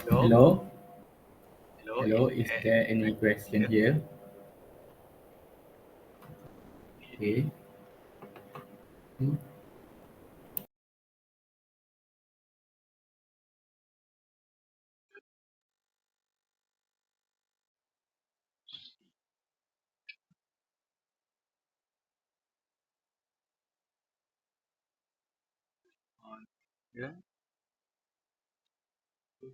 Hello, Hello, hello. hello. Is there any question Yes. here? Okay. Hmm. Yeah. Yeah.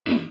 Mm.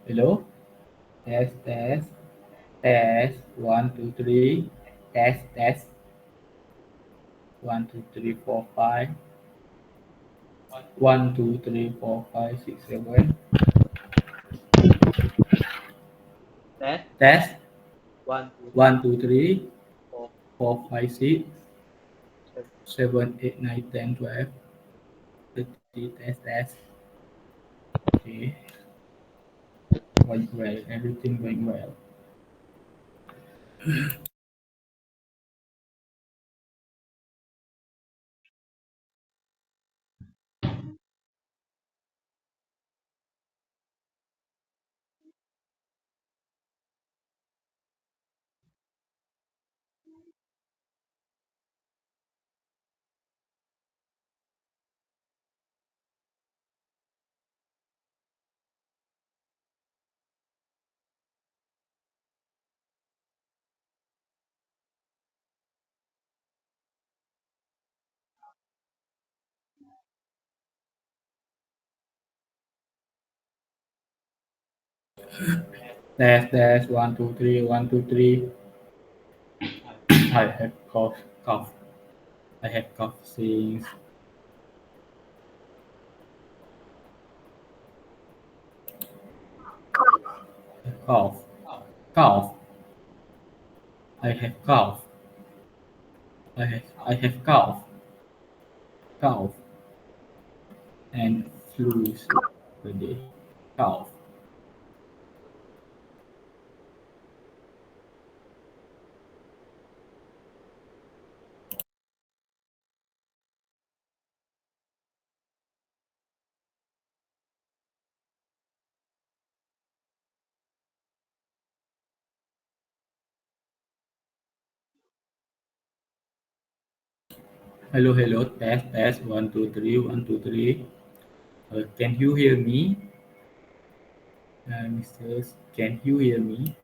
Hello? Test, test, test. One, two, three. Test, test. One, two, three, four, five. One, two, three, four, five, six, seven. Test. Test. One, two, One, two, three, four, four, five, six, seven. 7, 8, 9, 10, 12, 13. Test, test. Okay. Going well. Everything going well. Test, test. One, two, three. One, two, three. I have cough, cough. I have cough since cough, cough. I have cough. I have cough, cough, and flu per day. Cough. Hello, hello. Test, test. One, two, three. One, two, three. Can you hear me, Mr. Can you hear me?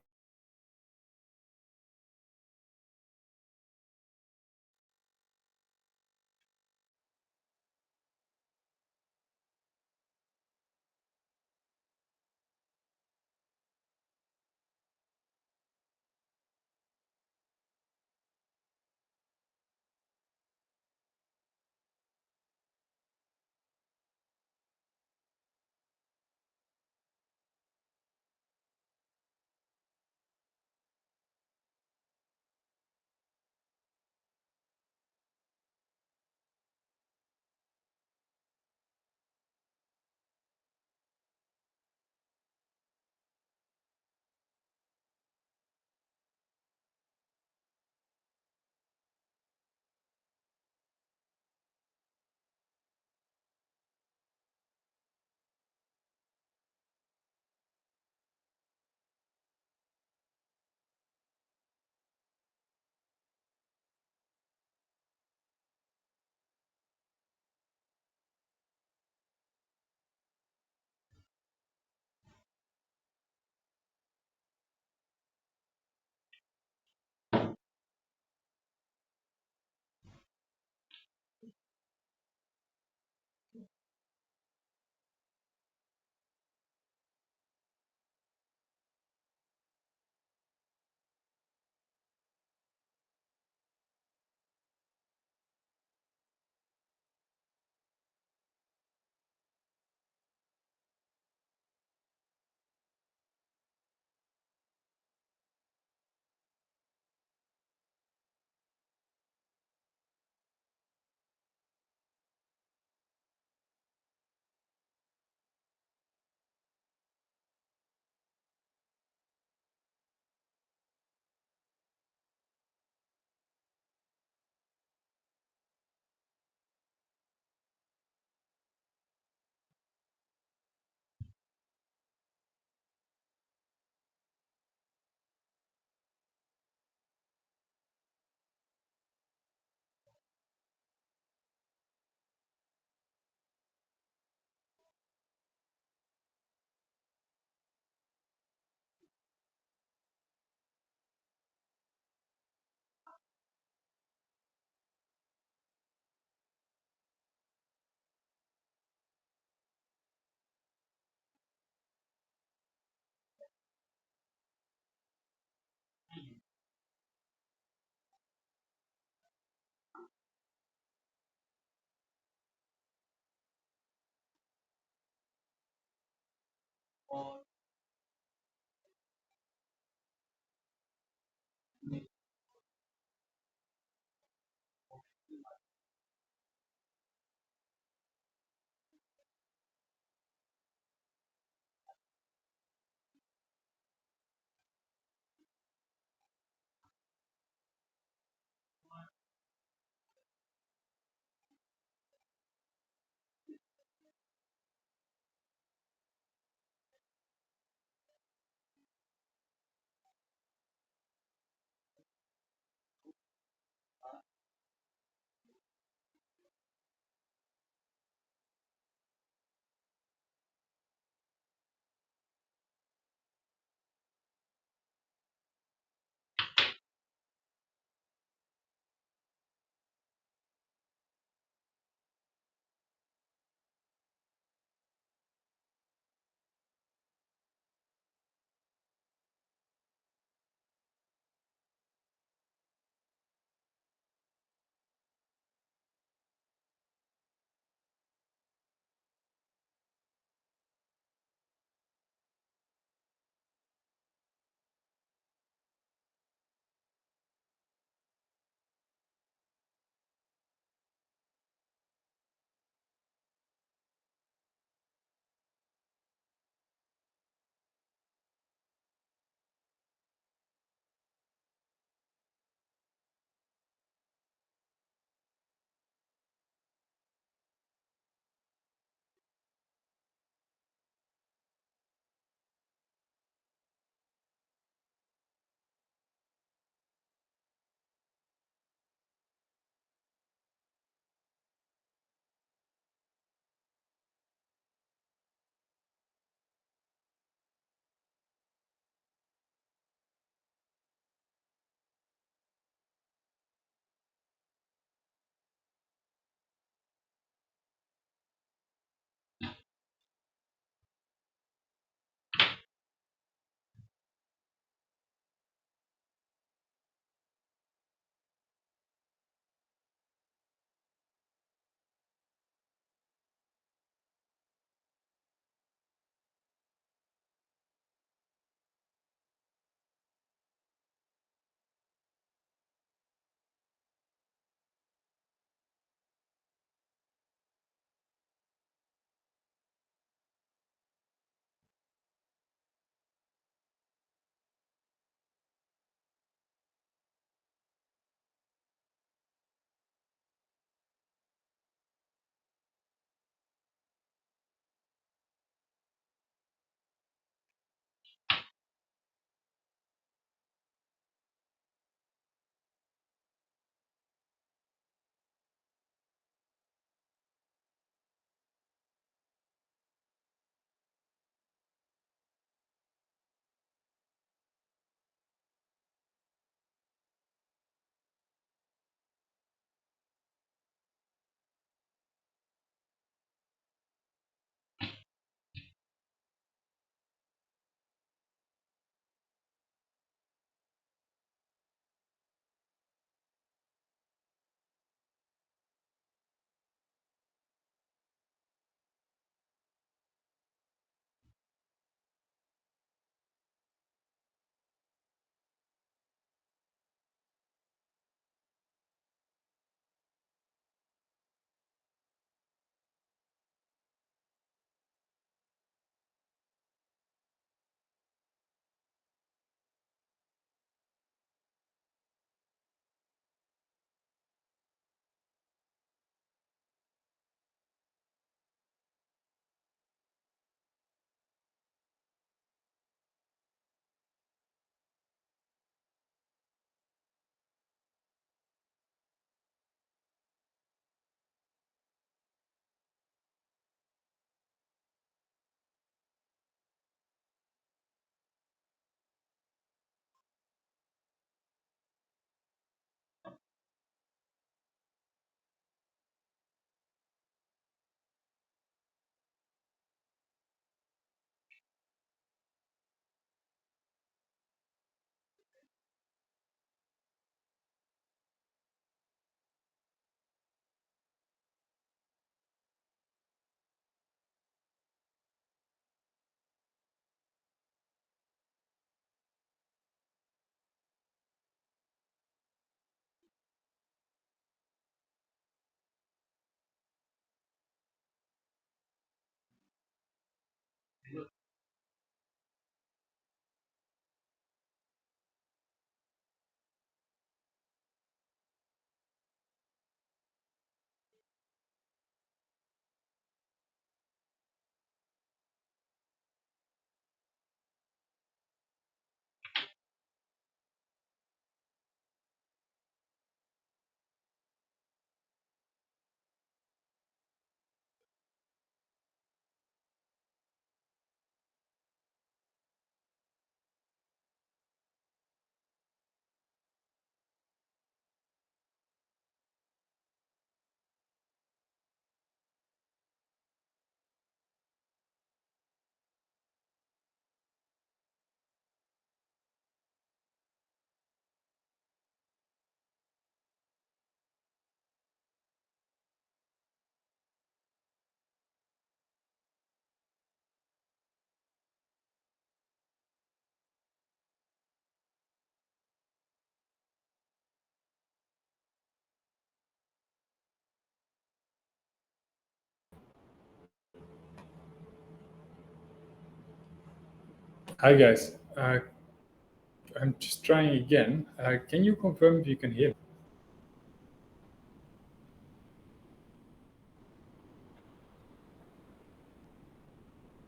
Hi guys. I'm just trying again. Can you confirm if you can hear me?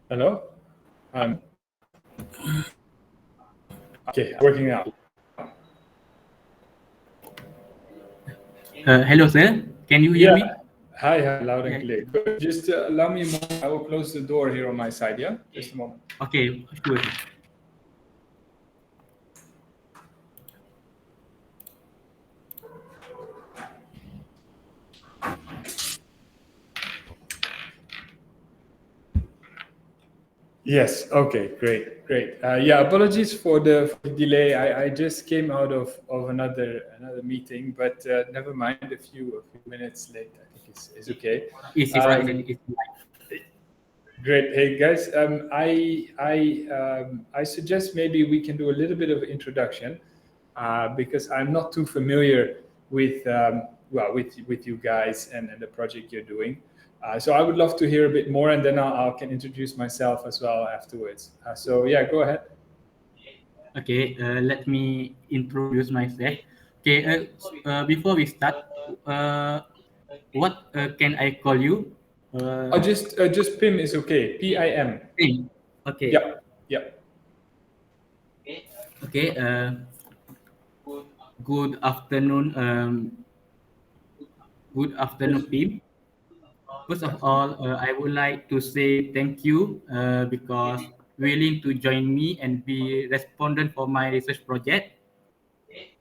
Hello? Okay, working out. Hello, sir. Can you hear Yeah. me? Hi, loud and Yeah. clear. Good. Just allow me a moment. I will close the door here on my side. Yeah, just a moment. Okay, sure, sir. Yes. Okay. Great. Great. Yeah. Apologies for the delay. I just came out of another meeting, but never mind. A few minutes late. I think is okay. It's right, sir. Um, It's right. Great. Hey guys, I suggest maybe we can do a little bit of introduction because I'm not too familiar with with you guys and the project you're doing. So I would love to hear a bit more, and then I can introduce myself as well afterwards. So yeah, go ahead. Okay, let me introduce myself. Okay, before we start, uh, what can I call you? Oh, Uh, just Pim is okay. PIM. Hey. Okay, Yep. Yep. okay. Good afternoon. Good afternoon, Pim. First of all, I would like to say thank you because willing to join me and be respondent for my research project.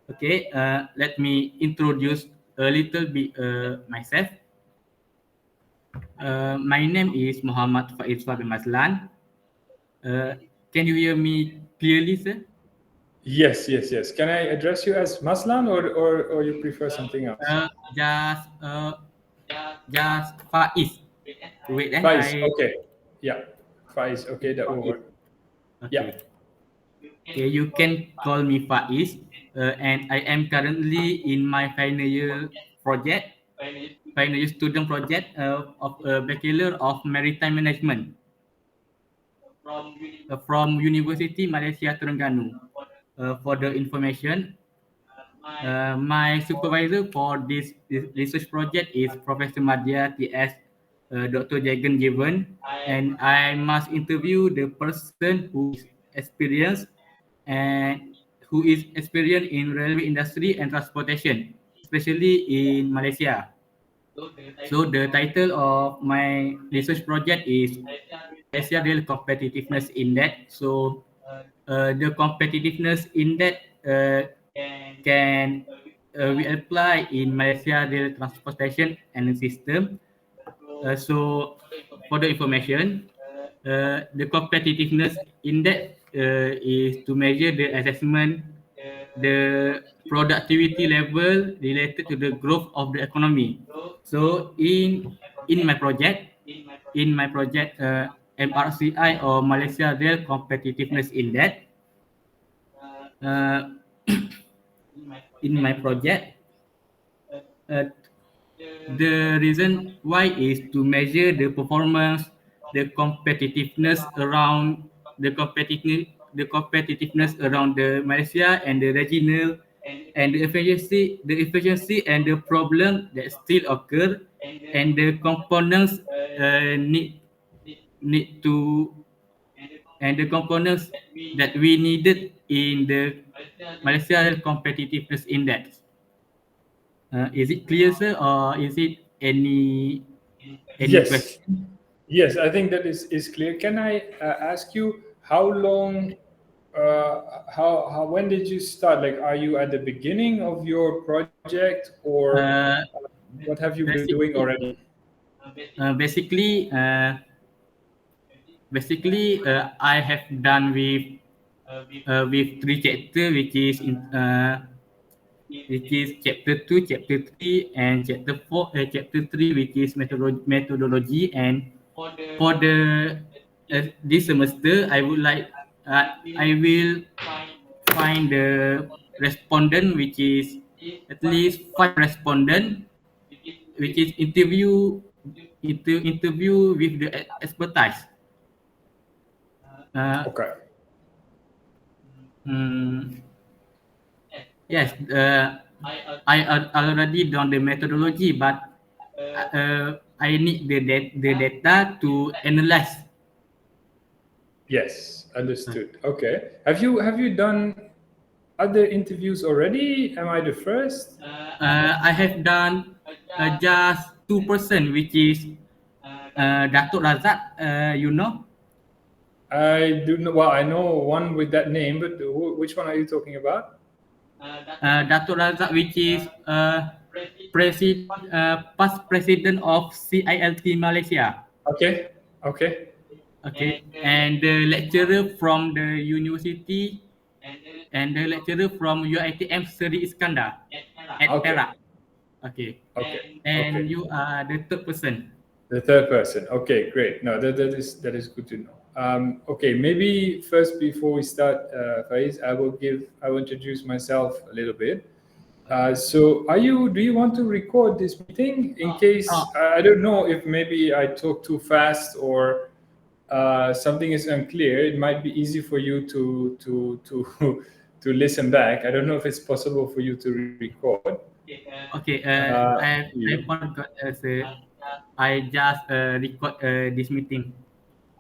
Okay, let me introduce a little bit myself. My name is Muhammad Faiz Fabi Maslan. Uh, can you hear me clearly, sir? Yes. Yes. Yes. Can I address you as Maslan or you prefer something else? Uh, just uh, just Faiz. Wait, then Faiz, I okay. Yeah. Faiz, okay, that will Faiz. work. Yeah. Okay. Okay, you can call me Faiz, and I am currently in my project, final year student project of Bachelor of Maritime Management from University Malaysia Terengganu. For the information, my supervisor for this research project is Professor Madya TS Dr. Jagan Given, and I must interview the person who is experienced and who is experienced in railway industry and transportation, especially in Malaysia. So the title of my research project is Malaysia Rail Competitiveness Index. So the competitiveness index can we apply in Malaysia rail transportation and system. So for the information, the competitiveness index is to measure the assessment, the productivity level related to the growth of the economy. So in my project, MRCI or Malaysia Rail Competitiveness Index, uh, in my project, uh, the reason why is to measure the performance, the competitiveness around the competitiveness around the Malaysia and the regional, and the efficiency and the problem that still occur, and the components need to and the components that we needed in the Malaysia Competitiveness Index. Is it clear, sir, or is it any Yes. question? Yes, I think that is clear. Can I ask you how long, how when did you start? Like, are you at the beginning of your project or Uh, what have you been doing basically, already? uh, basically, uh, I have done with three chapter, which is chapter two, chapter three, and chapter four, chapter three, which is methodology. And for the this semester, I will find the respondent, which is at least five respondent, which is interview with the expertise. Uh, Okay. Mm, yes, I already done the methodology, but I need the data to analyze. Yes, understood. Okay. Have you done other interviews already? Am I the first? I have done just 2%, which is Datuk Razak. You know, I do know. Well, I know one with that name, but which one are you talking about? Datuk Razak, which is past president of CILT Malaysia. Okay. Okay. Okay, and the lecturer from the university and the lecturer from UiTM Seri Iskandar at Okay. Perak. Okay, Okay. and Okay. you are the third person. The third person. Okay, great. No, that is good to know. Okay, maybe first before we start, Faiz, I will introduce myself a little bit. So, do you want to record this meeting in case Oh, I don't know if maybe I talk too fast or something is unclear? It might be easy for you to to listen back. I don't know if it's possible for you to record. okay. I You. forgot. I just record this meeting.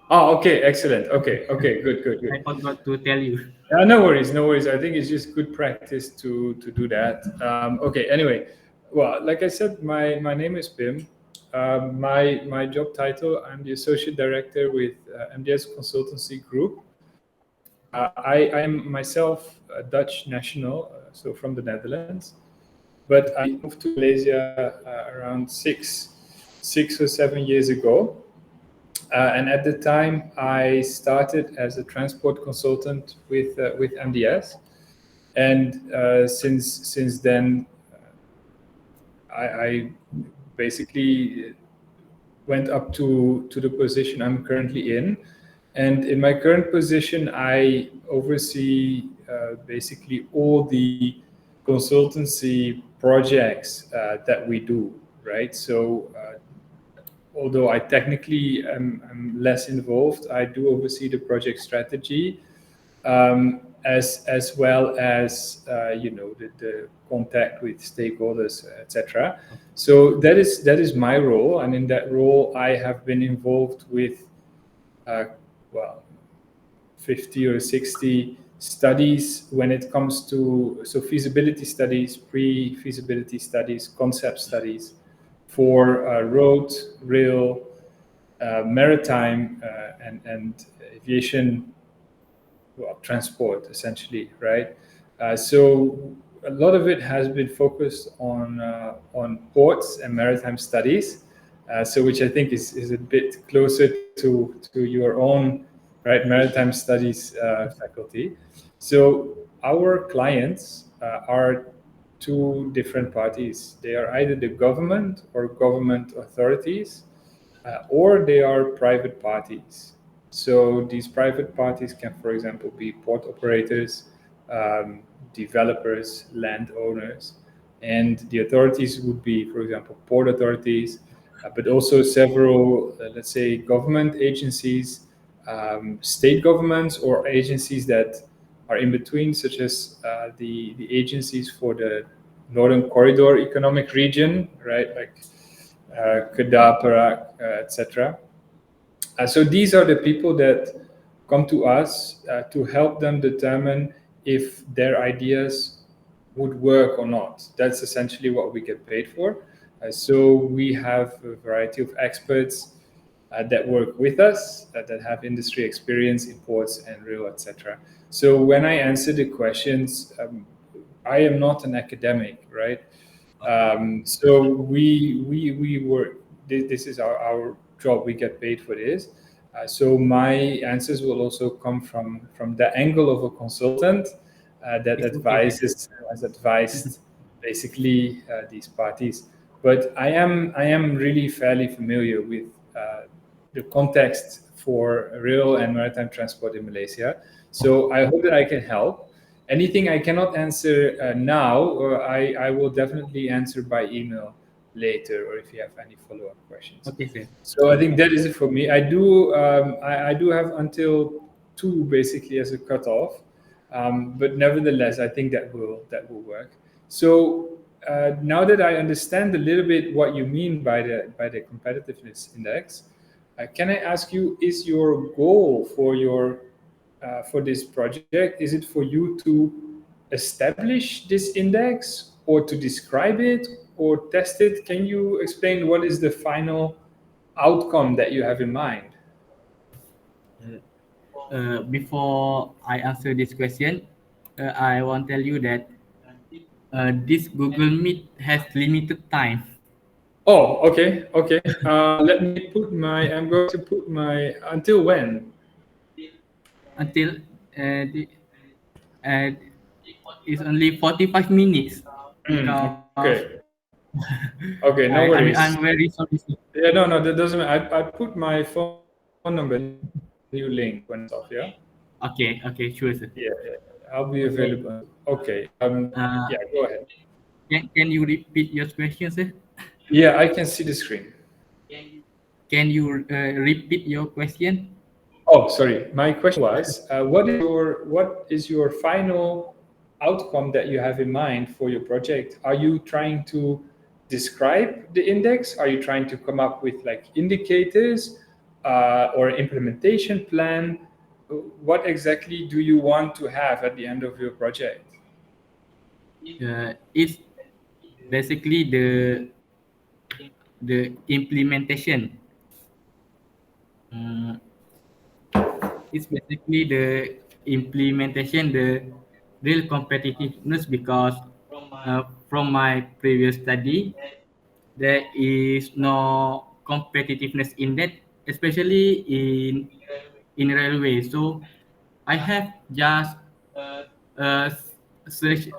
Oh, okay, excellent. Okay, okay, good, good, I good. forgot to tell you. No worries, no worries. I think it's just good practice to do that. Okay. Anyway, well, like I said, my name is Pim. My job title, I'm the associate director with MDS Consultancy Group. I am myself a Dutch national, so from the Netherlands, but I moved to Malaysia around six or 7 years ago. And at the time, I started as a transport consultant with MDS, and since then, I basically went up to the position I'm currently in. And in my current position, I oversee basically all the consultancy projects that we do, right? So although I technically am less involved, I do oversee the project strategy, as well as the contact with stakeholders, etc. So that is my role, and in that role, I have been involved with uh, well 50 or 60 studies when it comes to feasibility studies, pre-feasibility studies, concept studies for road, rail, maritime, and aviation, well, transport essentially, right? So a lot of it has been focused on ports and maritime studies, so which I think is a bit closer to your own, right, maritime studies faculty. So our clients are two different parties. They are either the government or government authorities, or they are private parties. So these private parties can, for example, be port operators, developers, landowners, and the authorities would be, for example, port authorities, but also several, let's say, government agencies, state governments, or agencies that are in between, such as the agencies for the Northern Corridor Economic Region, right, like Kedah, Perak, etc. So these are the people that come to us to help them determine if their ideas would work or not. That's essentially what we get paid for. So we have a variety of experts that work with us, that have industry experience in ports and rail, etc. So when I answer the questions, I am not an academic, right? So we work. This is our job. We get paid for this. So my answers will also come from the angle of a consultant that It's okay, sir. has advised basically these parties. But I am really fairly familiar with the context for rail and maritime transport in Malaysia. So I hope that I can help. Anything I cannot answer now, I will definitely answer by email later, or if you have any follow-up questions. Okay, sir. So I think that is it for me. I do have until 2 basically as a cutoff. But nevertheless, I think that will work. So now that I understand a little bit what you mean by the competitiveness index, can I ask you, is your goal for your for this project, is it for you to establish this index or to describe it or test it? Can you explain what is the final outcome that you have in mind? Before I answer this question, I want to tell you that this Google Meet has limited time Oh, okay, okay. Let me put my. I'm going to put my. Until when? until the, uh, it's only 45 minutes because Okay, no I'm worries. very sorry. Sir. Yeah, no, no, that doesn't matter. I put my phone number in the new link when it's off. Yeah. Okay, sure, sir. Yeah, yeah. I'll be available. Okay. Uh, Yeah. Go ahead. can you repeat your question, sir? Yeah, I can see the screen. Can you repeat your question? Oh, sorry. My question was, what is your final outcome that you have in mind for your project? Are you trying to describe the index? Are you trying to come up with like indicators or an implementation plan? What exactly do you want to have at the end of your project? It's basically the implementation. Mm, it's basically the implementation, the real competitiveness because from my previous study, there is no competitiveness in that, especially in railway. So I have just search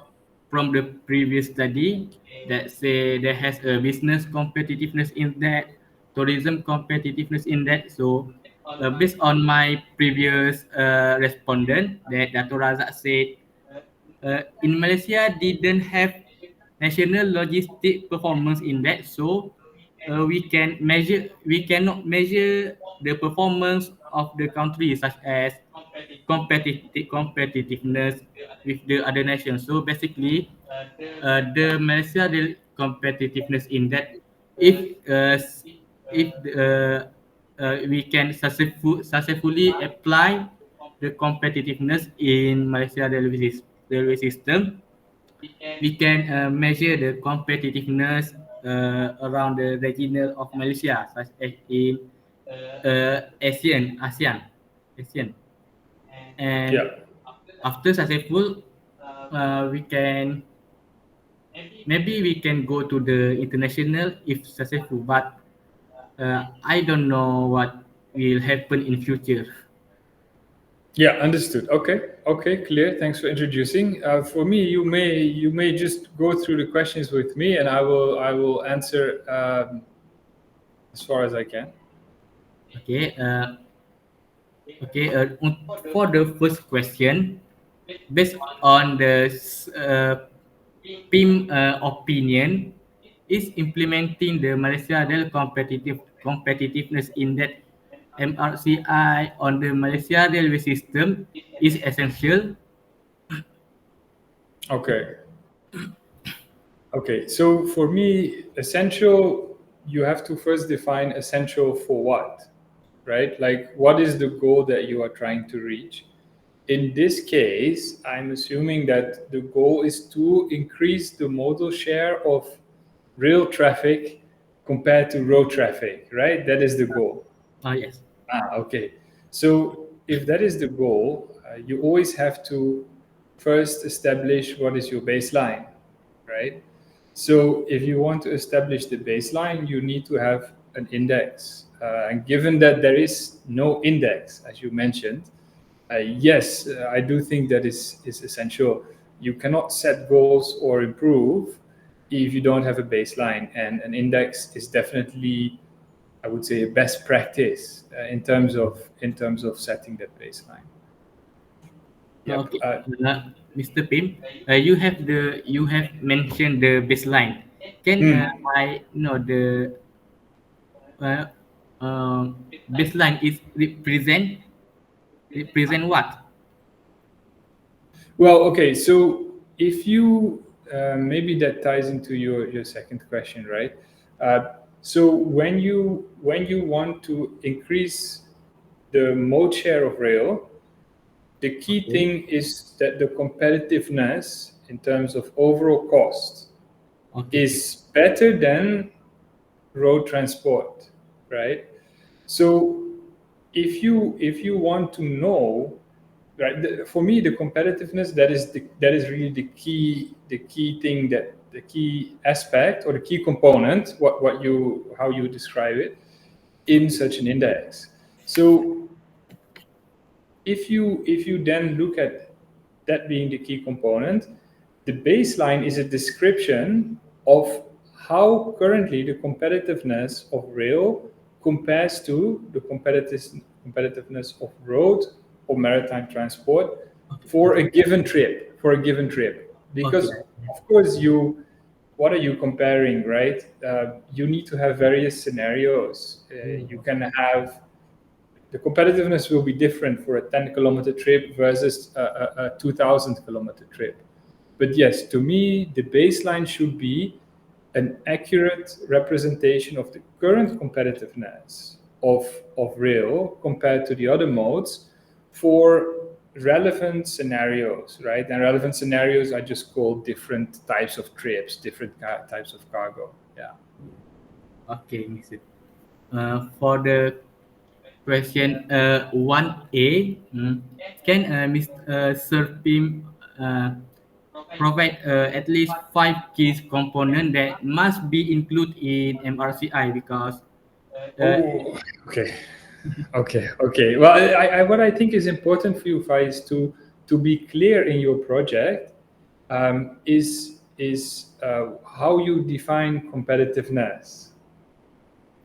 from the previous study that say there has a business competitiveness in that, tourism competitiveness in that. So based on my previous respondent, that Dato Razak said in Malaysia didn't have national logistic performance index, so we cannot measure the performance of the country such as competitiveness with the other nations. So basically, the Malaysia the competitiveness index, if we can successfully apply the competitiveness in Malaysia railway system, we can measure the competitiveness around the regional of Malaysia, such as in ASEAN, Yeah. and after successful, we can maybe we can go to the international if successful, but I don't know what will happen in future. Yeah, understood. Okay, okay, clear. Thanks for introducing. For me, you may just go through the questions with me, and I will answer as far as I can. Okay, for the first question, based on the PIM opinion, is implementing the Malaysia Rail Competitiveness Index MRCI on the Malaysia railway system is essential. Okay, okay. So for me, essential, you have to first define essential for what, right? Like, what is the goal that you are trying to reach? In this case, I'm assuming that the goal is to increase the modal share of rail traffic compared to road traffic, right? That is the goal. Yes. Okay. So if that is the goal, you always have to first establish what is your baseline, right? So if you want to establish the baseline, you need to have an index. And given that there is no index, as you mentioned, yes, I do think that is essential. You cannot set goals or improve if you don't have a baseline, and an index is definitely, I would say, a best practice in terms of setting that baseline. Yep. Okay, Mr. Pim, you have mentioned the baseline. Can Hmm. I know the uh, baseline is represent what? Well, okay. So if you maybe that ties into your second question, right? So when you want to increase the mode share of rail, the key Okay. thing is that the competitiveness in terms of overall cost Okay, sir. is better than road transport, right? So if you want to know, right, for me the competitiveness, that is really the key thing, that the key aspect or the key component, what you how you describe it in such an index. So if you then look at that being the key component, the baseline is a description of how currently the competitiveness of rail compares to the competitiveness of road or maritime transport Okay, for okay, a given trip. okay. Because of course what are you comparing, right? You need to have various scenarios. You can have the competitiveness will be different for a 10-kilometer trip versus a 2,000-kilometer trip. But yes, to me, the baseline should be an accurate representation of the current competitiveness of rail compared to the other modes for relevant scenarios, right? And relevant scenarios I just call different types of trips, different types of cargo. Yeah. Okay, makes it. For the question 1A, can Mr. Sir Pim provide at least five key components that must be included in MRCI because uh, Oh, okay. Okay. Well, what I think is important for you, Fai, is to be clear in your project, is how you define competitiveness.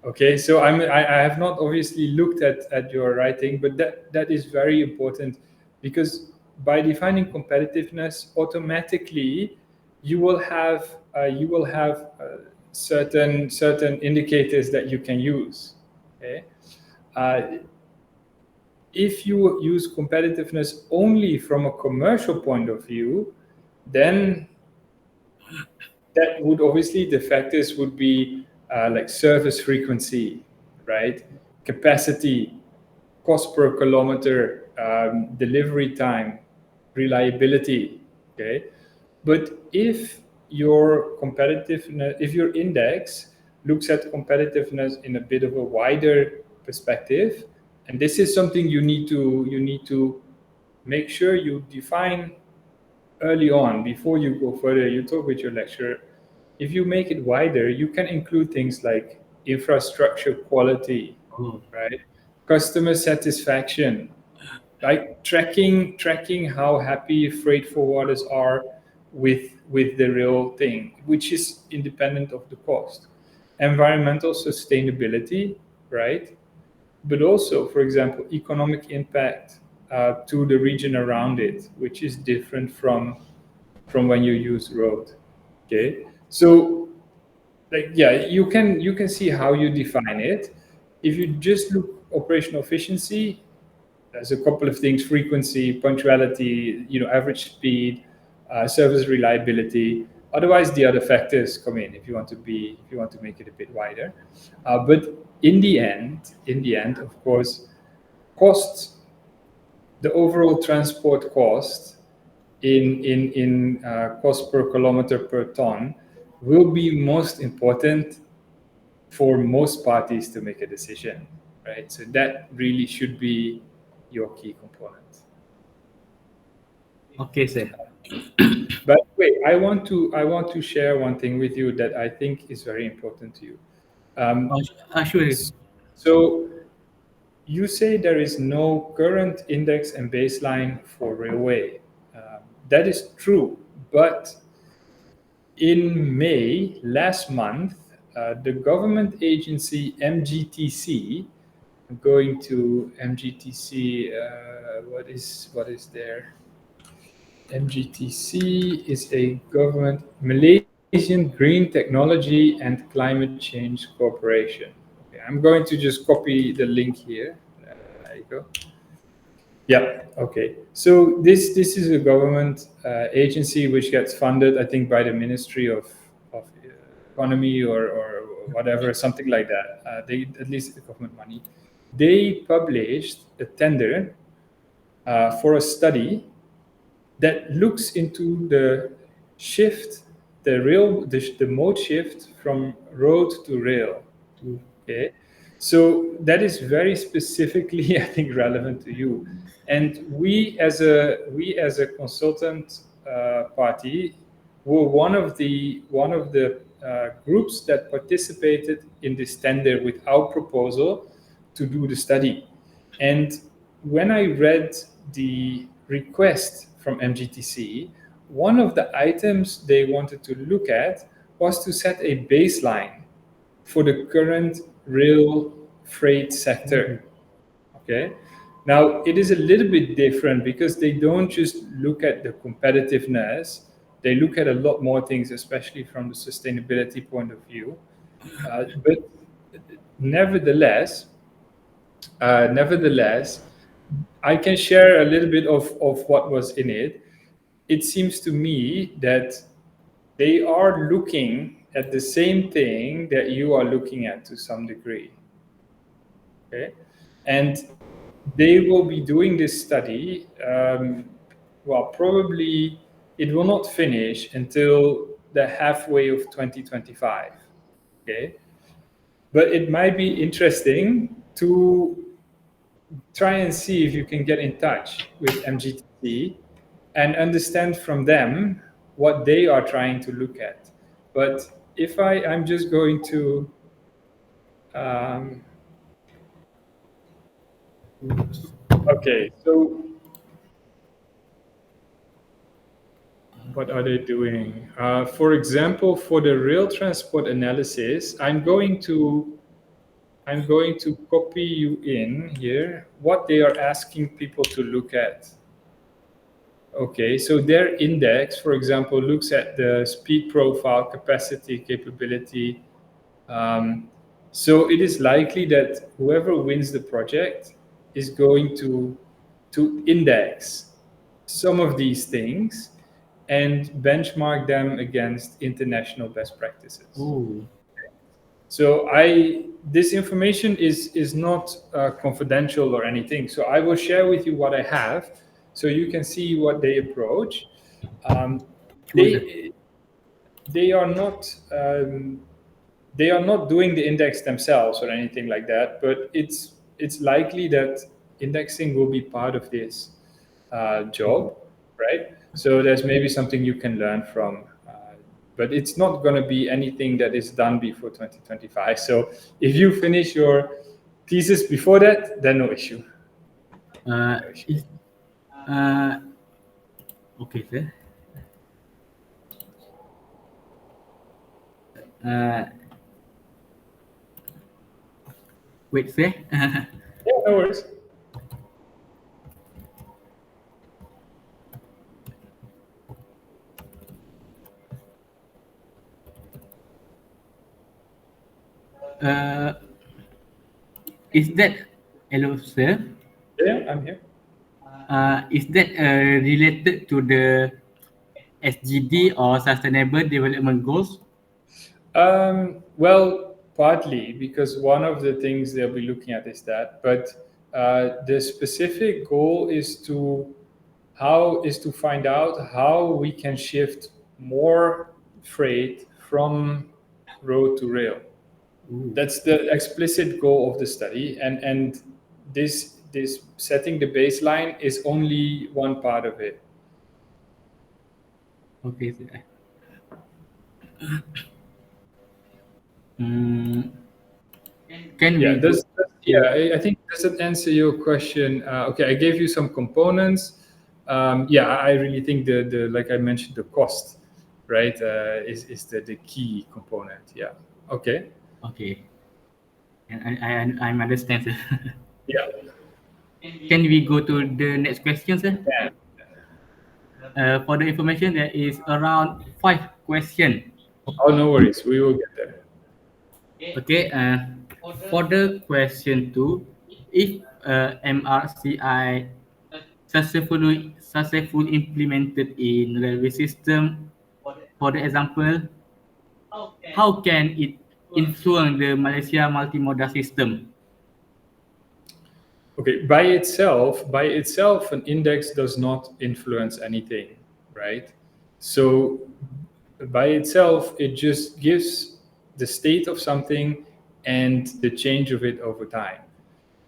Okay, so I have not obviously looked at your writing, but that is very important, because by defining competitiveness, automatically you will have certain indicators that you can use. Okay, uh, if you use competitiveness only from a commercial point of view, then that would obviously, the factors would be like service frequency, right? Capacity, cost per kilometer, delivery time, reliability. Okay, but if your index looks at competitiveness in a bit of a wider perspective, and this is something you need to make sure you define early on before you go further. You talk with your lecturer. If you make it wider, you can include things like infrastructure quality, oh, right? Customer satisfaction, like tracking how happy freight forwarders are with the real thing, which is independent of the cost. Environmental sustainability, right? But also, for example, economic impact to the region around it, which is different from when you use road. Okay, so like, yeah, you can see how you define it. If you just look operational efficiency, there's a couple of things: frequency, punctuality, average speed, service reliability. Otherwise, the other factors come in if you want to make it a bit wider. But in the end, of course, costs, the overall transport cost in cost per kilometer per ton will be most important for most parties to make a decision, right? So that really should be your key component. okay, sir. But wait, I want to share one thing with you that I think is very important to you. Um, Sure. so you say there is no current index and baseline for railway. That is true, but in May last month, the government agency MGTC, I'm going to MGTC. What is there? MGTC is a government Malaysian Green Technology and Climate Change Corporation. Okay, I'm going to just copy the link here. There you go. Yeah. Okay. So this is a government agency which gets funded, I think, by the Ministry of Economy or whatever, something like that. They at least the government money. They published a tender for a study that looks into the shift, the mode shift from road to rail. Okay, so that is very specifically, I think, relevant to you. And we as a consultant party were one of the groups that participated in this tender with our proposal to do the study. And when I read the request from MGTC, one of the items they wanted to look at was to set a baseline for the current rail freight sector. Okay. Now it is a little bit different because they don't just look at the competitiveness, they look at a lot more things, especially from the sustainability point of view. But nevertheless, nevertheless, I can share a little bit of what was in it. It seems to me that they are looking at the same thing that you are looking at to some degree. Okay, and they will be doing this study. Well, probably it will not finish until the halfway of 2025. Okay, but it might be interesting to try and see if you can get in touch with MGTC and understand from them what they are trying to look at. But if I'm just going to okay, so what are they doing? For example, for the rail transport analysis, I'm going to copy you in here what they are asking people to look at. Okay, so their index, for example, looks at the speed profile, capacity, capability. So it is likely that whoever wins the project is going to index some of these things and benchmark them against international best practices. Oh, So this information is not confidential or anything. So I will share with you what I have, so you can see what they approach. They they are not they are not doing the index themselves or anything like that, but it's likely that indexing will be part of this job, right? So there's maybe something you can learn from, but it's not going to be anything that is done before 2025. So if you finish your thesis before that, then no issue. is, uh, okay, sir. Uh, Wait, sir. Yeah, no worries. uh, is that hello, sir? Yeah, I'm here. Is that related to the SGD or Sustainable Development Goals? Well, partly because one of the things they'll be looking at is that, but the specific goal is to find out how we can shift more freight from road to rail. Ooh. That's the explicit goal of the study, and this setting the baseline is only one part of it. Okay, sir. Mm, can we Yeah, go? I think does that answer your question? Okay, I gave you some components. Yeah, I really think the like I mentioned, the cost, right, is the key component. Yeah. Okay. Okay, and I understand, sir. Yeah. Can we go to the next question, sir? Yeah. For the information, there is around 5 questions. Oh, no worries. We will get there. Okay, for the question 2, if MRCI successfully implemented in railway system? For the example, how can it influence the Malaysia multimodal system? Okay, by itself, an index does not influence anything, right? So by itself, it just gives the state of something and the change of it over time.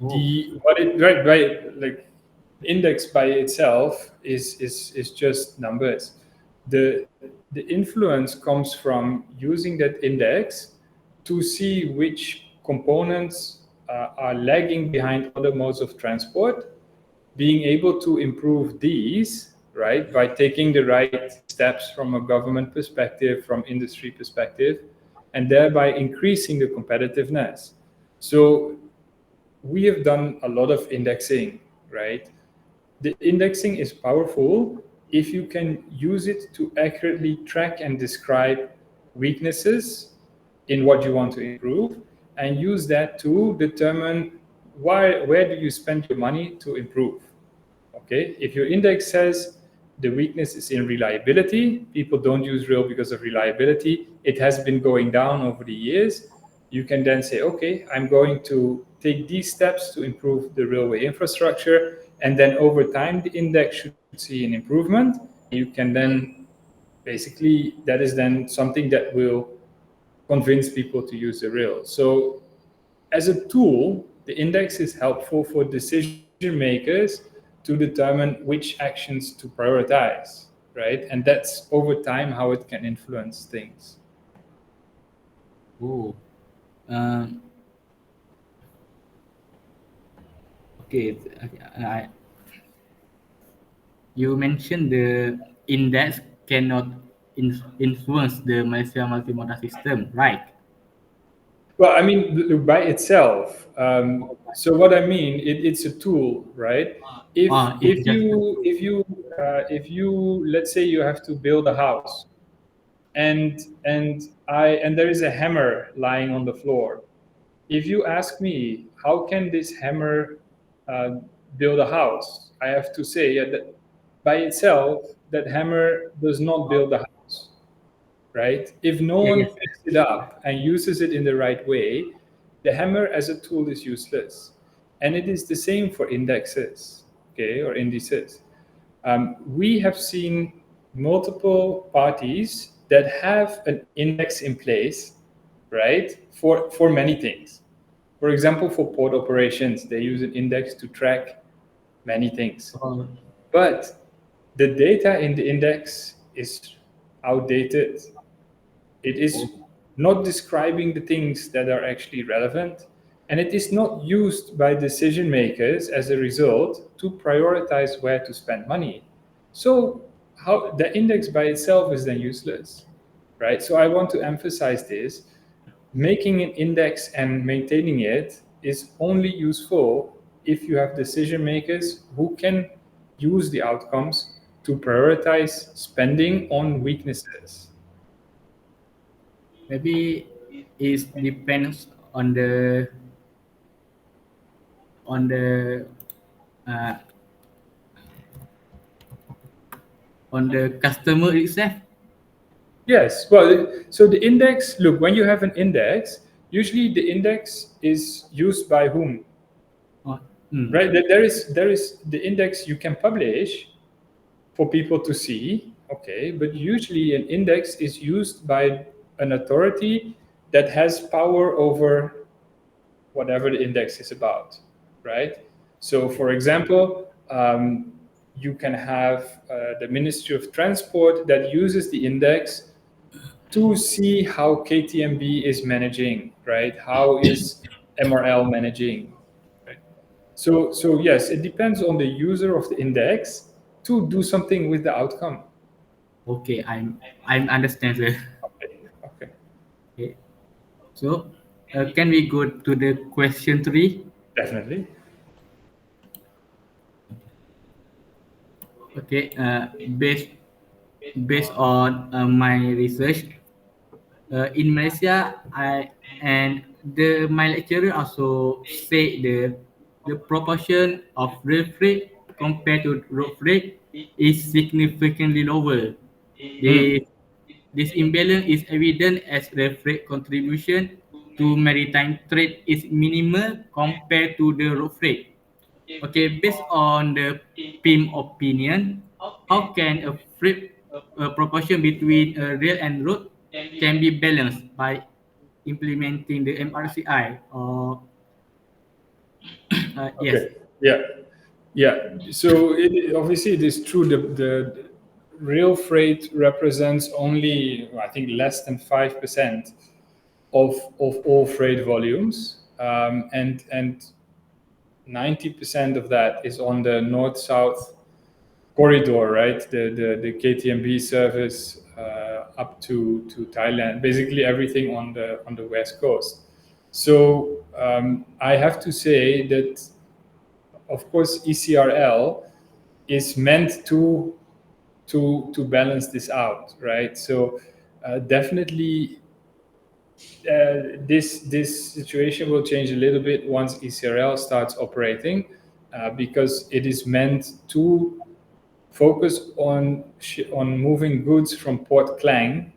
Oh, The what it right like index by itself is just numbers. The influence comes from using that index to see which components are lagging behind other modes of transport, being able to improve these, right, by taking the right steps from a government perspective, from industry perspective, and thereby increasing the competitiveness. So we have done a lot of indexing, right? The indexing is powerful if you can use it to accurately track and describe weaknesses in what you want to improve, and use that to determine where do you spend your money to improve. Okay, if your index says the weakness is in reliability, people don't use rail because of reliability, it has been going down over the years, you can then say, okay, I'm going to take these steps to improve the railway infrastructure, and then over time the index should see an improvement, and you can then basically, that is then something that will convince people to use the rail. So as a tool, the index is helpful for decision makers to determine which actions to prioritize, right? And that's over time how it can influence things. oh. Um, okay. You mentioned the index cannot influence the Malaysia multimodal system, right? Well, I mean, by itself. So what I mean, it's a tool, right? It's just If you let's say you have to build a house, and there is a hammer lying on the floor. If you ask me, how can this hammer uh, build a house? I have to say, yeah, that by itself, that hammer does not build a house, right? If no yeah, one yes. picks it up and uses it in the right way, the hammer as a tool is useless. And it is the same for indexes, okay, or indices. We have seen multiple parties that have an index in place, right, for many things. For example, for port operations, they use an index to track many things. Oh, But the data in the index is outdated. It is oh, not describing the things that are actually relevant, and it is not used by decision makers as a result to prioritize where to spend money. So, how the index by itself is then useless, right? So, I want to emphasize this. Making an index and maintaining it is only useful if you have decision makers who can use the outcomes to prioritize spending on weaknesses. maybe it depends on the uh, on the customer itself. Yes, well, so the index, look, when you have an index, usually the index is used by whom, Oh, mm, right? There is the index you can publish for people to see, okay, but usually an index is used by an authority that has power over whatever the index is about, right? So, for example, you can have the Ministry of Transport that uses the index to see how KTMB is managing, right? How is MRL managing? Right? So yes, it depends on the user of the index to do something with the outcome. okay, I'm understand, sir. Okay, okay, Okay. So, can we go to the question three? definitely. Okay. Based on my research, in Malaysia, my lecturer also say the proportion of rail freight compared to road freight is significantly lower. Mm. This, this imbalance is evident as the freight contribution to maritime trade is minimal compared to the road freight. Okay, based on the PIM opinion, how can a freight proportion between rail and road can be balanced by implementing the MRCI? Or yes, Okay. Yeah. Yeah. So obviously it is true. The rail freight represents only, I think, less than 5% of all freight volumes, and 90% of that is on the north-south corridor, right? The KTMB service up to Thailand, basically everything on the west coast. So I have to say that, of course, ECRL is meant to balance this out, right? So definitely this situation will change a little bit once ECRL starts operating, because it is meant to focus on moving goods from Port Klang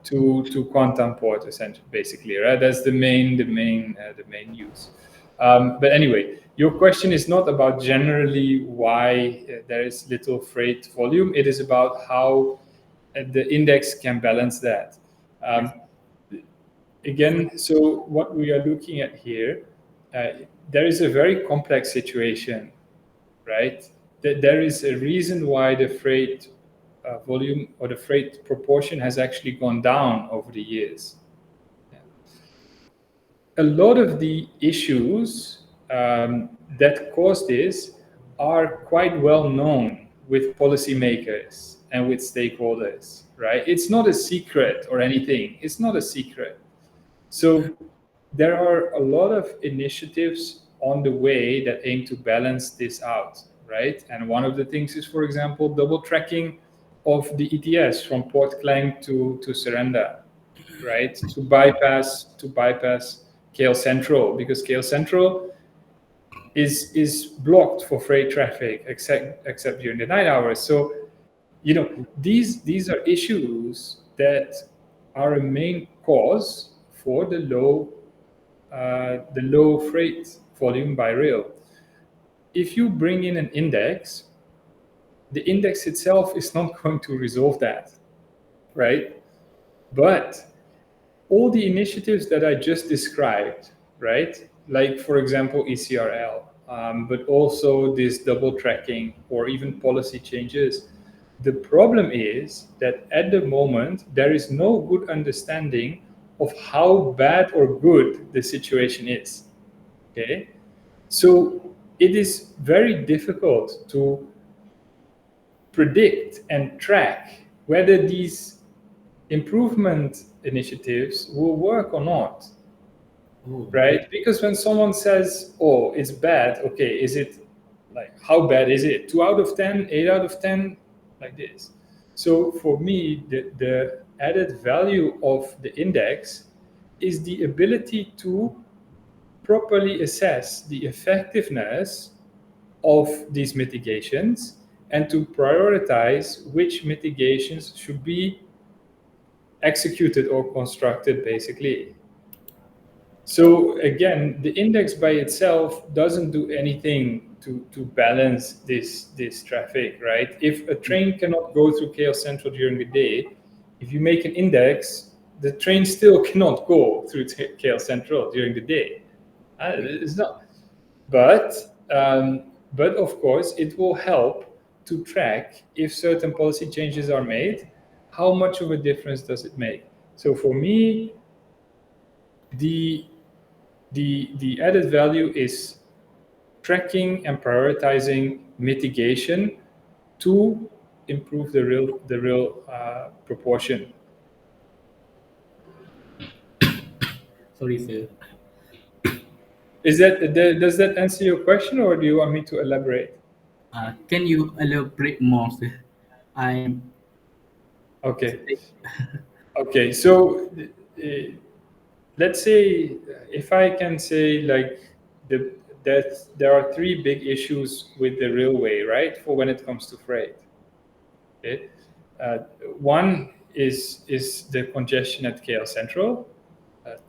to Kuantan Port, essentially, basically, right? That's the main use. But anyway, your question is not about generally why there is little freight volume. It is about how the index can balance that. yes. Again, so what we are looking at here, there is a very complex situation, right? There is a reason why the freight volume or the freight proportion has actually gone down over the years. A lot of the issues that cause this are quite well known with policymakers and with stakeholders, right? It's not a secret or anything. It's not a secret. So there are a lot of initiatives on the way that aim to balance this out, right? And one of the things is, for example, double tracking of the ETS from Port Klang to Surrender, right? To bypass KL Central, because KL Central is blocked for freight traffic except during the night hours. So these are issues that are a main cause for the low freight volume by rail. If you bring in an index, the index itself is not going to resolve that, right? But all the initiatives that I just described, right? Like, for example, ECRL, but also this double tracking or even policy changes. The problem is that at the moment, there is no good understanding of how bad or good the situation is. Okay? So it is very difficult to predict and track whether these improvement initiatives will work or not, Oh, right? Because when someone says, oh, it's bad, okay, is it like, how bad is it? 2 out of 10, 8 out of 10, like this. So for me, the added value of the index is the ability to properly assess the effectiveness of these mitigations and to prioritize which mitigations should be executed or constructed, basically. So again, the index by itself doesn't do anything to balance this traffic, right? If a train cannot go through KL Central during the day, if you make an index, the train still cannot go through KL Central during the day. It's not. But but of course, it will help to track if certain policy changes are made. How much of a difference does it make? So for me, the the added value is tracking and prioritizing mitigation to improve the real proportion. sorry, sir. Does that answer your question, or do you want me to elaborate? Can you elaborate more, sir? I'm Okay. Okay. So let's say, if I can say, like, the that there are three big issues with the railway, right? For when it comes to freight. Okay, one is the congestion at KL Central.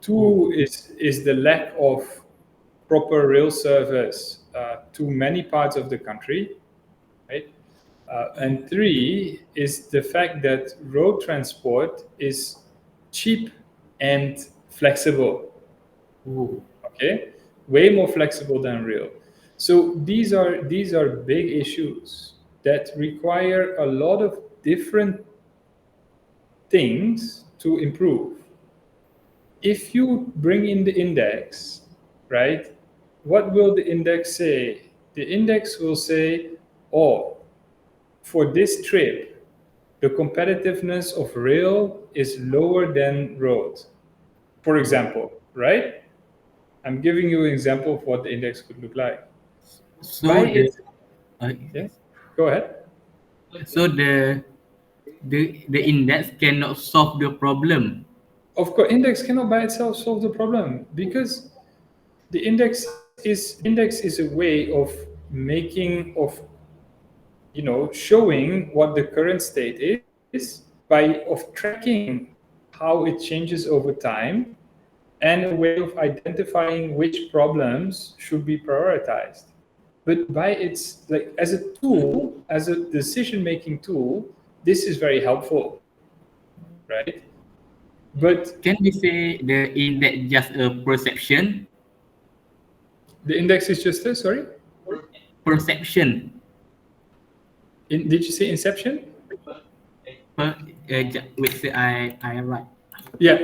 Two is the lack of proper rail service to many parts of the country, right? And three is the fact that road transport is cheap and flexible. Oh, Okay, way more flexible than rail. So these are big issues that require a lot of different things to improve. If you bring in the index, right, what will the index say? The index will say, oh, for this trip, the competitiveness of rail is lower than road, for example, right? I'm giving you an example of what the index could look like. By so the its, uh, yeah, go ahead. so the index cannot solve the problem. Of course, index cannot by itself solve the problem because the index is a way of making of showing what the current state is of tracking how it changes over time and a way of identifying which problems should be prioritized. But by its like as a tool, as a decision making tool, this is very helpful, right? But Can we say the index just a perception? the index is just a, sorry, Perception. did you say inception? Wait, say I write. Yeah.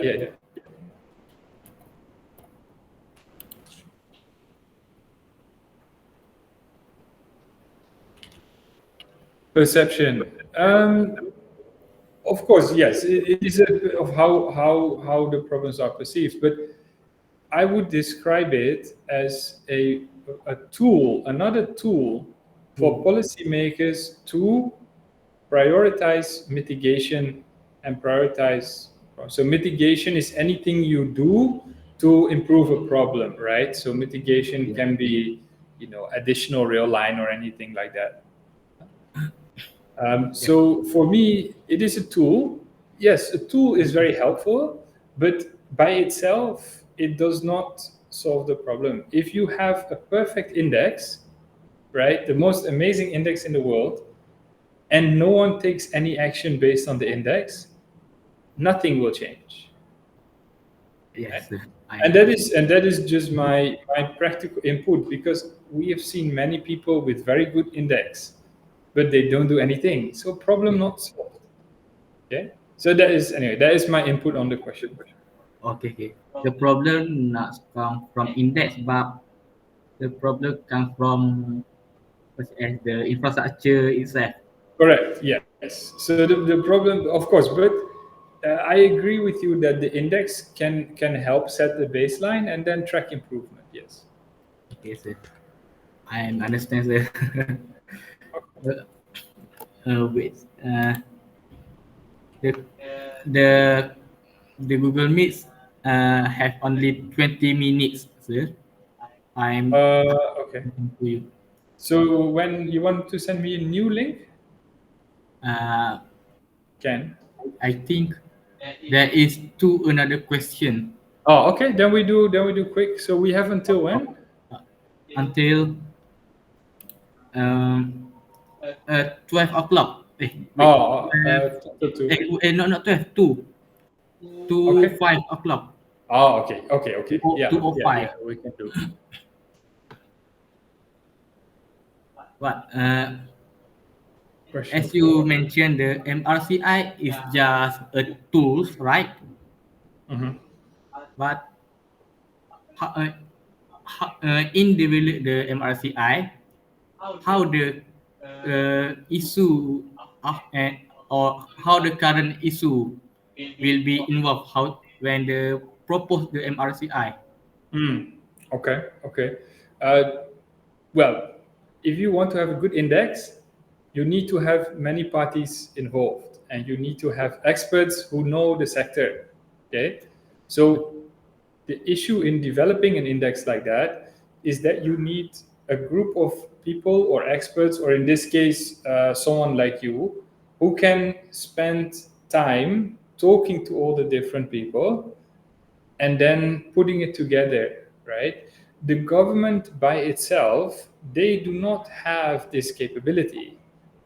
Perception. Of course, yes, it is a bit of how the problems are perceived, but I would describe it as a tool, another tool for policymakers to prioritize mitigation and prioritize. So mitigation is anything you do to improve a problem, right? So mitigation can be, additional rail line or anything like that. So for me, it is a tool. Yes, a tool is very helpful, but by itself, it does not solve the problem. If you have a perfect index, right, the most amazing index in the world, and no one takes any action based on the index, nothing will change. Yes, And that is just my practical input, because we have seen many people with very good index, but they don't do anything. So problem not solved. Okay. So that is my input on the question. okay. The problem not come from index, but the problem comes from the infrastructure itself. Correct. Yes. So the problem, of course, but I agree with you that the index can help set the baseline and then track improvement. Yes. Okay, sir. I understand, sir. Wait. The the the Google Meets have only 20 minutes, sir. I'm Okay. to you. So when you want to send me a new link, Uh, can. I think there is another question. Oh, okay. Then we do quick. So we have until when? Until um 12 o'clock. Wait. Oh, two. No, not 12, 2 to Okay. 5 o'clock. Oh, okay. Yeah. 2:05. We can do. But Question as you 4. mentioned, the MRCI is just a tool, right? Mhm. But in the MRCI, how the issue of, or how the current issue will be involved how when the propose the MRCI. Okay. Uh, well, if you want to have a good index, you need to have many parties involved, and you need to have experts who know the sector. Okay, so the issue in developing an index like that is that you need a group of people or experts, or in this case, someone like you, who can spend time talking to all the different people and then putting it together, right? The government by itself, they do not have this capability,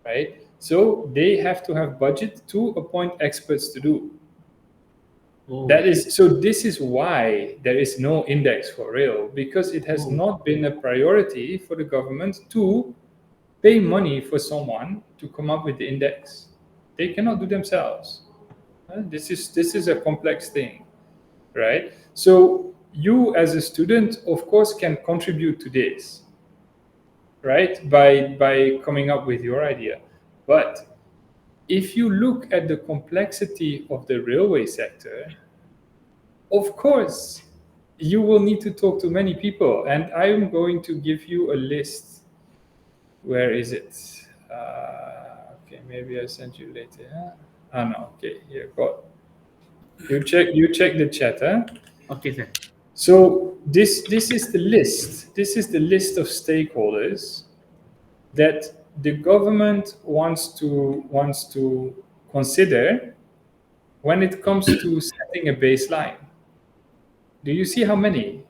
right? So they have to have budget to appoint experts to do. Oh. That is, so this is why there is no index for rail, because it has Oh. not been a priority for the government to pay money for someone to come up with the index. They cannot do themselves. This is a complex thing, right? So you as a student, of course, can contribute to this, right? By coming up with your idea. But if you look at the complexity of the railway sector, of course, you will need to talk to many people. And I'm going to give you a list. Where is it? Okay, maybe I sent you later. Huh? Oh no, okay, here, got. You check the chat, huh? Okay, sir. So this is the list. This is the list of stakeholders that the government wants to consider when it comes to setting a baseline. Do you see how many?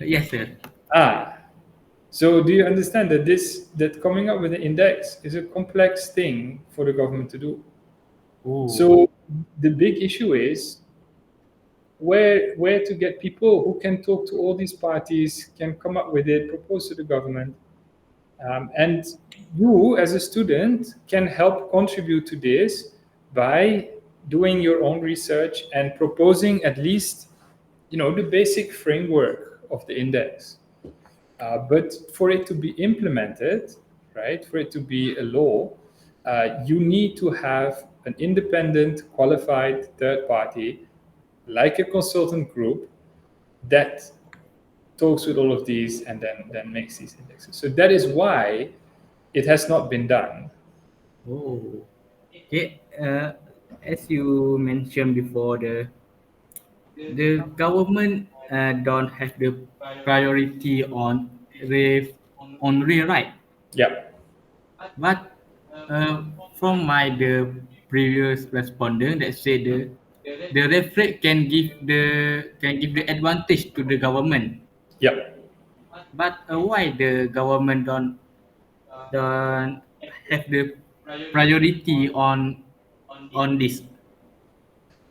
Yes, sir. So do you understand that that coming up with an index is a complex thing for the government to do? Oh. So the big issue is where to get people who can talk to all these parties, can come up with it, propose to the government. And you, as a student, can help contribute to this by doing your own research and proposing at least, the basic framework of the index. But for it to be implemented, right, for it to be a law, you need to have an independent, qualified third party, like a consultant group, that talks with all of these and then makes these indexes. So that is why it has not been done. Oh. Okay. As you mentioned before, the government don't have the priority on rail, right? Yeah. But from the previous respondent that said the rail freight can give the advantage to the government. Yeah. But why the government don't have the priority on this?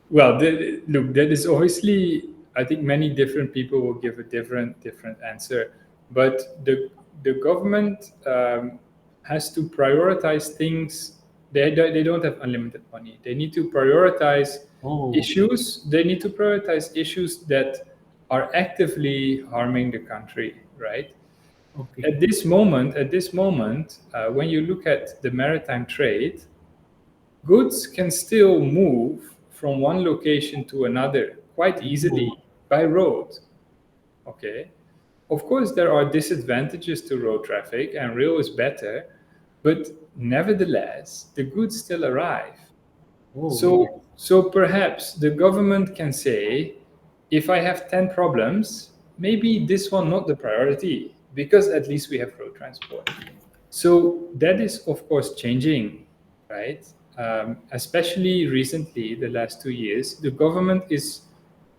Well, look, that is obviously, I think many different people will give a different answer, but the government has to prioritize things. They don't have unlimited money. They need to prioritize issues. They need to prioritize issues that are actively harming the country, right? Okay. At this moment, when you look at the maritime trade, goods can still move from one location to another quite easily by road. Okay. Of course, there are disadvantages to road traffic, and rail is better, but nevertheless, the goods still arrive. So perhaps the government can say, if I have 10 problems, maybe this one not the priority, because at least we have road transport. So that is, of course, changing, right? Especially recently, the last 2 years, the government is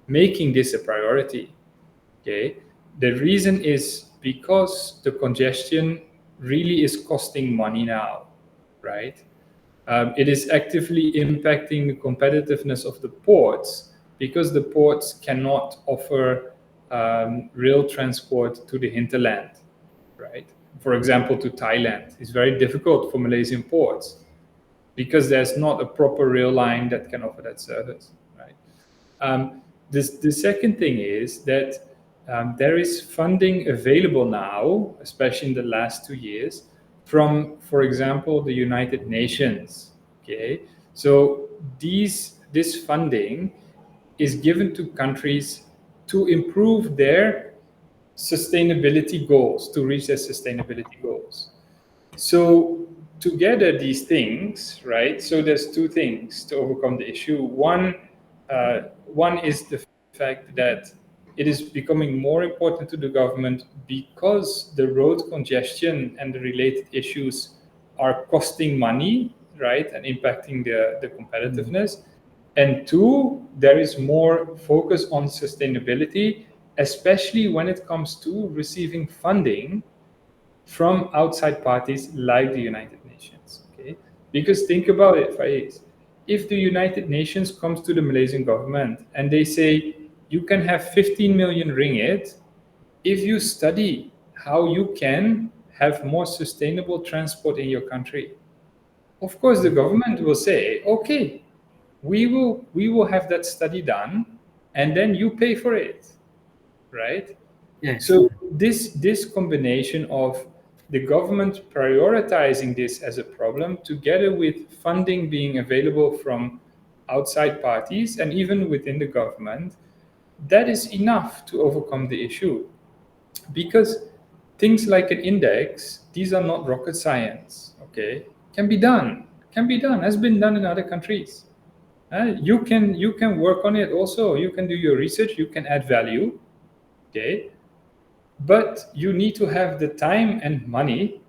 making this a priority. Okay, the reason is because the congestion really is costing money now, right? It is actively impacting the competitiveness of the ports, because the ports cannot offer rail transport to the hinterland, right? For example, to Thailand. It's very difficult for Malaysian ports because there's not a proper rail line that can offer that service, right? The second thing is that there is funding available now, especially in the last 2 years, from, for example, the United Nations. Okay, so this funding is given to countries to improve their sustainability goals, to reach their sustainability goals. So together these things, right? So there's two things to overcome the issue. One is the fact that it is becoming more important to the government because the road congestion and the related issues are costing money, right, and impacting the competitiveness. And two, there is more focus on sustainability, especially when it comes to receiving funding from outside parties like the United Nations. Okay, because think about it, Faiz. If the United Nations comes to the Malaysian government and they say you can have 15 million ringgit if you study how you can have more sustainable transport in your country, of course the government will say, okay, we will have that study done and then you pay for it, right? Yes. So this combination of the government prioritizing this as a problem together with funding being available from outside parties and even within the government, that is enough to overcome the issue. Because things like an index, these are not rocket science, okay? Can be done, has been done in other countries. You can work on it also. You can do your research, you can add value, okay? But you need to have the time and money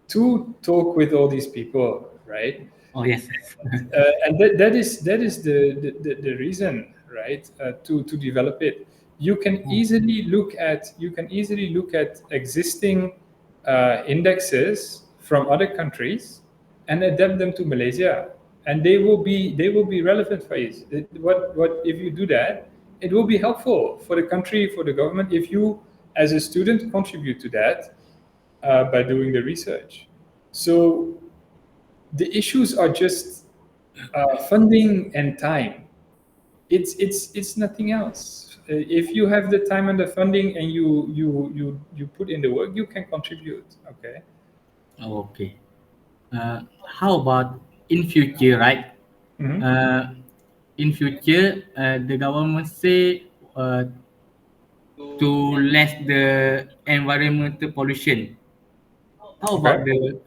to talk with all these people, right? Oh, yes. And that is the reason, right? To develop it. You can easily look at existing indexes from other countries and adapt them to Malaysia, and they will be relevant for you. What if you do that? It will be helpful for the country, for the government, if you, as a student, contribute to that by doing the research. So the issues are just funding and time. It's nothing else. If you have the time and the funding and you put in the work, you can contribute. Okay. Okay. How about in future, right? Mhm. In future, the government say to less the environmental pollution. How Okay. about the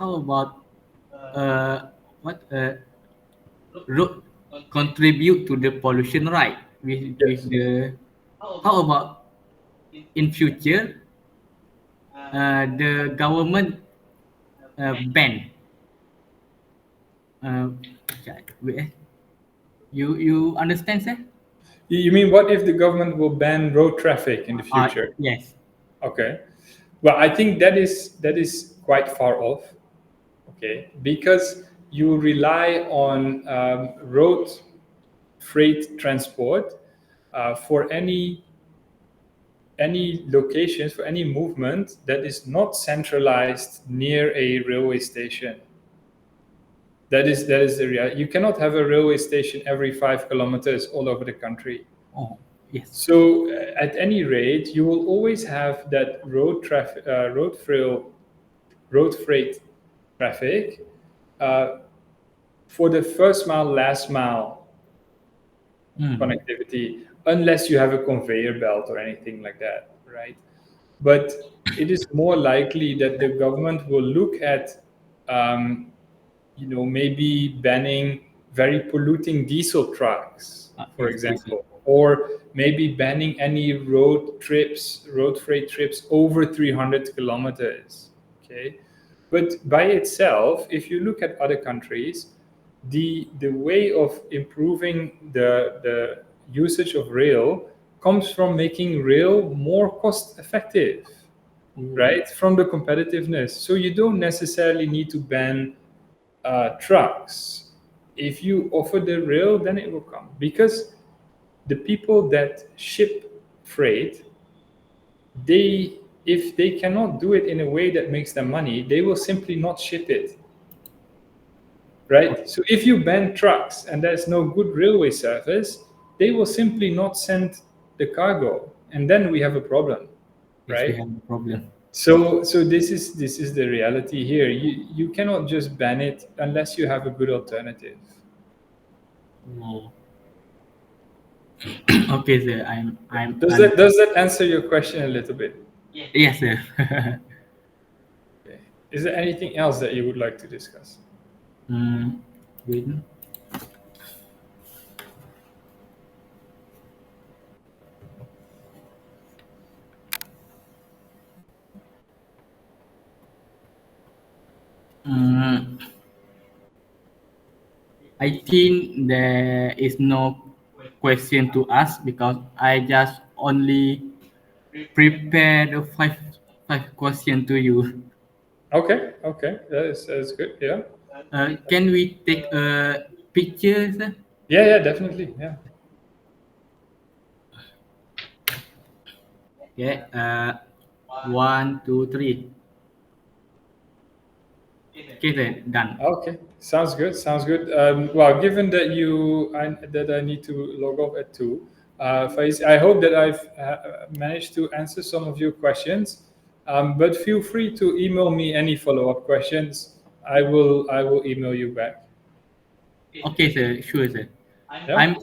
how about uh, what road contribute to the pollution, right? With Yes. the how about in future the government ban uh, wait, you understand, sir? You mean what if the government will ban road traffic in the future? Yes. Okay. Well, I think that is quite far off. Okay, because you rely on road freight transport for any locations, for any movement that is not centralized near a railway station. That is the reality. You cannot have a railway station every 5 kilometers all over the country. Oh, yes. So at any rate, you will always have that road freight traffic for the first mile, last mile connectivity, unless you have a conveyor belt or anything like that, right? But it is more likely that the government will look at, maybe banning very polluting diesel trucks, for Yes, this is. example, or maybe banning any road freight trips over 300 kilometers. Okay, but by itself, if you look at other countries, the way of improving the usage of rail comes from making rail more cost effective, right? From the competitiveness. So you don't necessarily need to ban trucks. If you offer the rail, then it will come, because the people that ship freight, they if they cannot do it in a way that makes them money, they will simply not ship it, right? So if you ban trucks and there's no good railway service, they will simply not send the cargo, and then we have a problem, Yes, we right? have a problem. So this is the reality here. You cannot just ban it unless you have a good alternative. Oh. Okay, sir. Does that answer your question a little bit? Yes, sir. Okay. Is there anything else that you would like to discuss? Wait. I think there is no question to ask because I just only prepare the five question to you. Okay, okay, that is good. Yeah, Can we take a picture, sir? yeah, yeah, definitely. Yeah. Okay. One, two, three. Okay, then done. Okay, sounds good. Sounds good. Well, given that that I need to log off at 2, Faiz, I hope that I've managed to answer some of your questions. But feel free to email me any follow-up questions. I will email you back. Okay, sir. Sure, sir. Yeah. I'm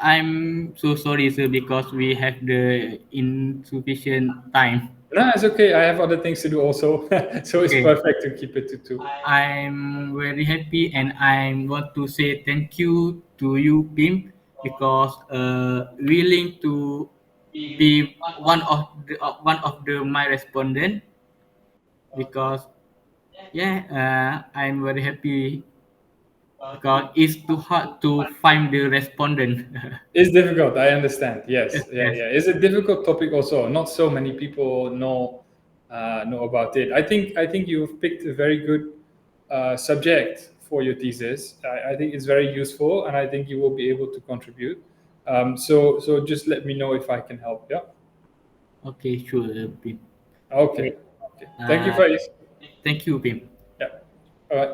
I'm so sorry, sir, because we have the insufficient time. No, it's okay. I have other things to do also, so it's Okay. perfect to keep it to 2. I'm very happy and I want to say thank you to you, Pim, because willing to be one of the my respondent because yeah, I'm very happy because it's too hard to find the respondent. It's difficult. I understand. Yes, yeah, Yes. yeah. It's a difficult topic also. Not so many people know about it. I think you've picked a very good subject for your thesis. I think it's very useful, and I think you will be able to contribute. So just let me know if I can help. Yeah. Okay, sure, Pim. Okay. Okay. Okay. Thank you, Faiz. Thank you, Pim. Yeah. All right.